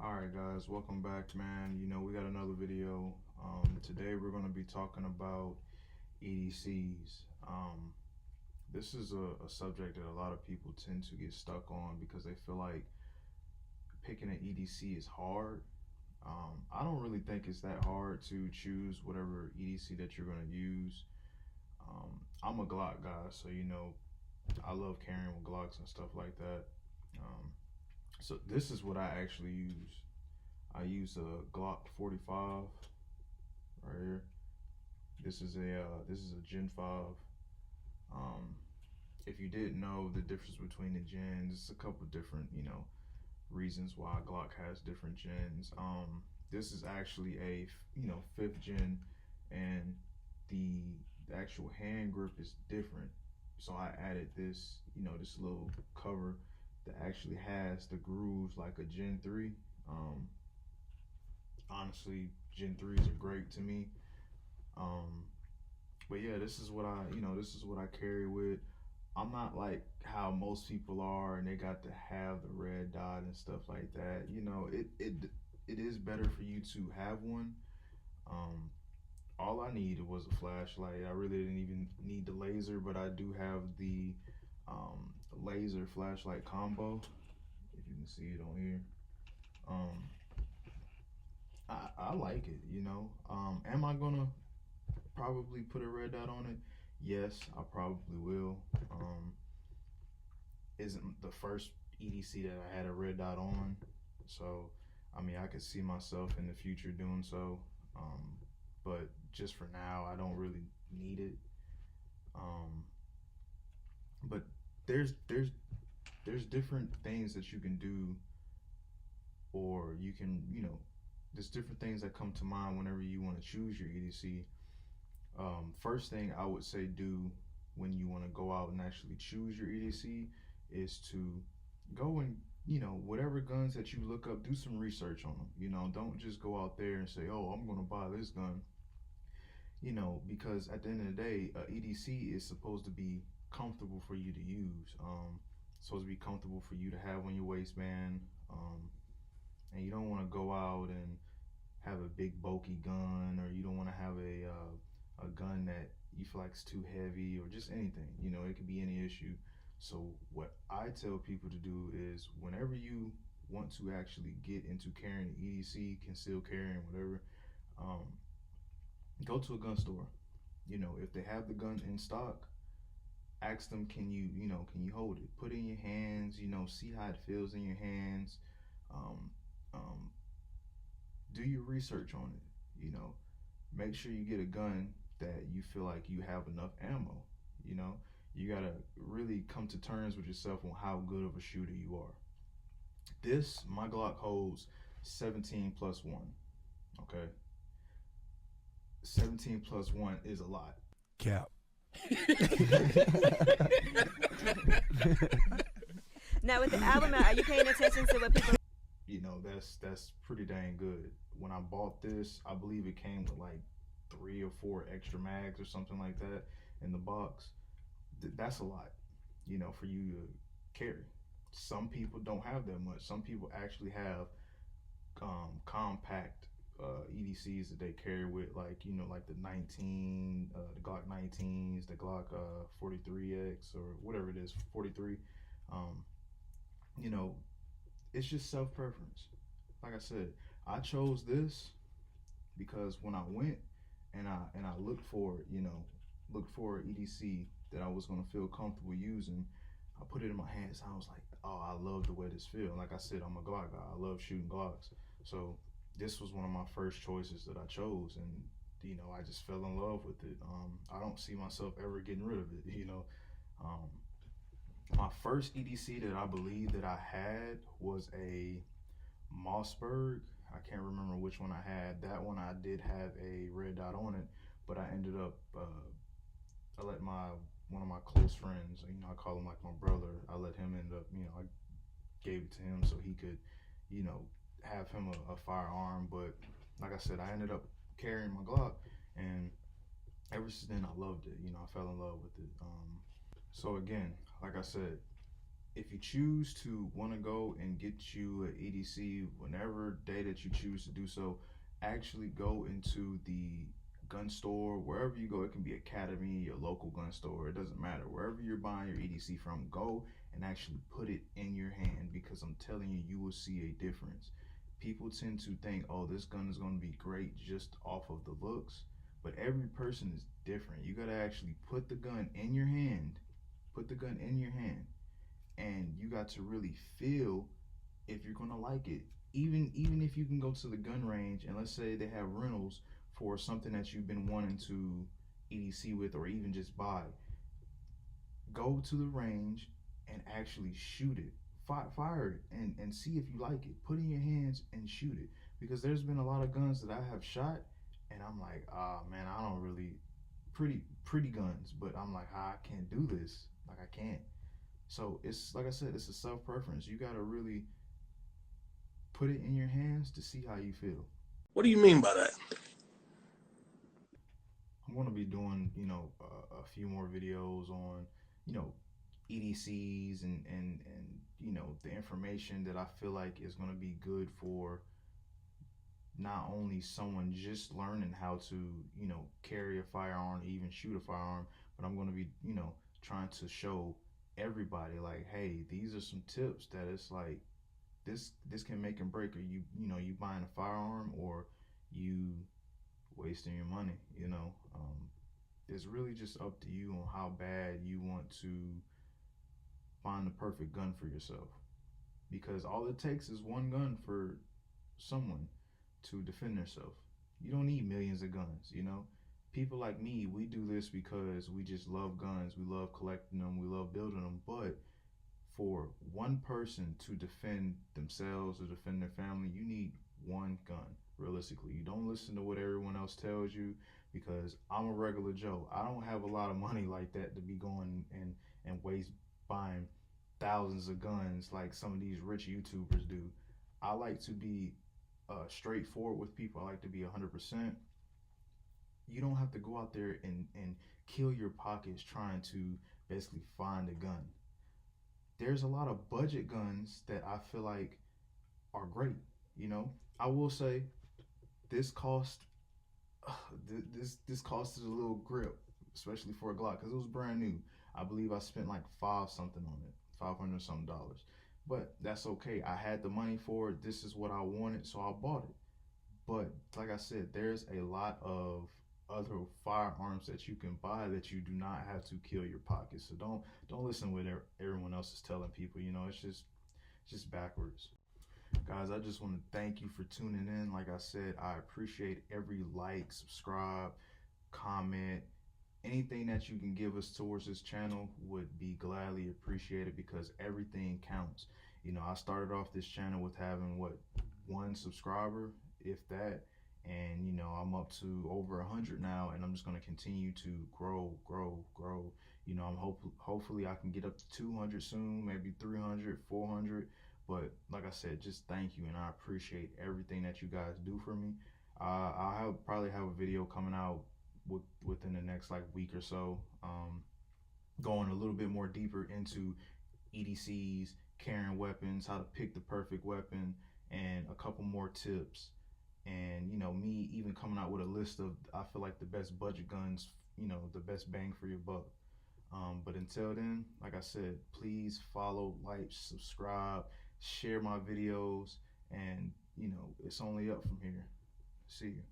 Alright guys, welcome back, man. We got another video. Today we're going to be talking about EDCs. This is a subject that a lot of people tend to get stuck on because they feel like picking an EDC is hard. I don't really think it's that hard to choose whatever EDC that you're going to use. I'm a Glock guy, so I love carrying with Glocks and stuff like that. So this is what I actually use. I use a Glock 45 right here. This is a Gen 5. If you didn't know the difference between the gens, it's a couple different reasons why Glock has different gens. This is actually a fifth gen, and the actual hand grip is different. So I added this this little cover that actually has the grooves like a Gen 3. Honestly, Gen 3s are great to me. But yeah, this is what I carry with. I'm not like how most people are, and they got to have the red dot and stuff like that. It is better for you to have one. Um, all I needed was a flashlight. I really didn't even need the laser, but I do have the laser flashlight combo. If you can see it on here. Um, I like it. Am I gonna probably put a red dot on it? Yes, I probably will. Isn't the first EDC that I had a red dot on, so I mean I could see myself in the future doing so. But just for now, I don't really need it. Um, but there's different things that you can do, or you can there's different things that come to mind whenever you want to choose your EDC. First thing I would say do when you want to go out and actually choose your EDC is to go and whatever guns that you look up, do some research on them. Don't just go out there and say, oh, I'm gonna buy this gun. Because at the end of the day, EDC is supposed to be comfortable for you to use. Supposed to be comfortable for you to have on your waistband. And you don't want to go out and have a big bulky gun, or you don't want to have a gun that you feel like is too heavy, or just anything. It could be any issue. So what I tell people to do is whenever you want to actually get into carrying EDC, concealed carrying, whatever, go to a gun store. If they have the gun in stock, ask them, can you hold it? Put it in your hands, see how it feels in your hands. Um, um, do your research on it. Make sure you get a gun that you feel like you have enough ammo. You gotta really come to terms with yourself on how good of a shooter you are. My Glock holds 17 plus 1. Okay, 17 plus 1 is a lot. Cap. Now with the album out, are you paying attention to what people? That's pretty dang good. When I bought this, I believe it came with like 3 or 4 extra mags or something like that in the box. That's a lot, for you to carry. Some people don't have that much. Some people actually have compact EDCs that they carry with, like like the 19, the Glock 19s, the Glock 43X, or whatever it is, 43. Um, you know, it's just self preference. Like I said, I chose this because when I went and I looked for looked for an EDC that I was gonna feel comfortable using, I put it in my hands. I was like, oh, I love the way this feels. Like I said, I'm a Glock guy. I love shooting Glocks. So this was one of my first choices that I chose, and I just fell in love with it. I don't see myself ever getting rid of it. Um, my first EDC that I believe that I had was a Mossberg. I can't remember which one I had. That one I did have a red dot on it, but I ended up I let one of my close friends, I call him like my brother. I let him end up, I gave it to him so he could, have him a firearm. But like I said, I ended up carrying my Glock, and ever since then I loved it. I fell in love with it. So again, like I said, if you choose to want to go and get you an EDC whenever day that you choose to do so, actually go into the gun store wherever you go. It can be Academy, your local gun store, it doesn't matter. Wherever you're buying your EDC from, go and actually put it in your hand, because I'm telling you, you will see a difference. People tend to think, oh, this gun is going to be great just off of the looks, but every person is different. You got to actually put the gun in your hand, put the gun in your hand, and you got to really feel if you're gonna like it. Even if you can go to the gun range and let's say they have rentals for something that you've been wanting to EDC with, or even just buy, go to the range and actually shoot it. Fire it and see if you like it. Put it in your hands and shoot it. Because there's been a lot of guns that I have shot and I'm like, ah, man, I don't really pretty guns, but I'm like, I can't do this. Like, I can't. So it's like I said, it's a self preference. You gotta really put it in your hands to see how you feel. What do you mean by that? I'm gonna be doing, a few more videos on, you know, EDCs and the information that I feel like is gonna be good for not only someone just learning how to, carry a firearm, even shoot a firearm, but I'm gonna be, trying to show everybody like, hey, these are some tips that it's like this can make and break, or you buying a firearm or you wasting your money. It's really just up to you on how bad you want to find the perfect gun for yourself, because all it takes is one gun for someone to defend themselves. You don't need millions of guns. People like me, we do this because we just love guns, we love collecting them, we love building them. But for one person to defend themselves or defend their family, you need one gun. Realistically, you don't listen to what everyone else tells you, because I'm a regular Joe. I don't have a lot of money like that to be going and waste buying thousands of guns like some of these rich YouTubers do. I like to be straightforward with people. I like to be 100%. You don't have to go out there and kill your pockets trying to basically find a gun. There's a lot of budget guns that I feel like are great. I will say this cost this costed a little grip, especially for a Glock, because it was brand new. I believe I spent like five something on it, $500 something dollars. But that's okay. I had the money for it. This is what I wanted, so I bought it. But like I said, there's a lot of other firearms that you can buy that you do not have to kill your pockets. So don't listen what everyone else is telling people. It's just backwards. Guys, I just want to thank you for tuning in. Like I said, I appreciate every like, subscribe, comment, anything that you can give us towards this channel would be gladly appreciated, because everything counts. I started off this channel with having one subscriber, if that, and I'm up to over 100 now, and I'm just going to continue to grow. I'm hopefully I can get up to 200 soon, maybe 300, 400. But like I said, just thank you, and I appreciate everything that you guys do for me. I'll probably have a video coming out within the next like week or so, going a little bit more deeper into EDCs, carrying weapons, how to pick the perfect weapon, and a couple more tips. And me even coming out with a list of, I feel like, the best budget guns, the best bang for your buck. But until then, like I said, please follow, like, subscribe, share my videos, and it's only up from here. See you.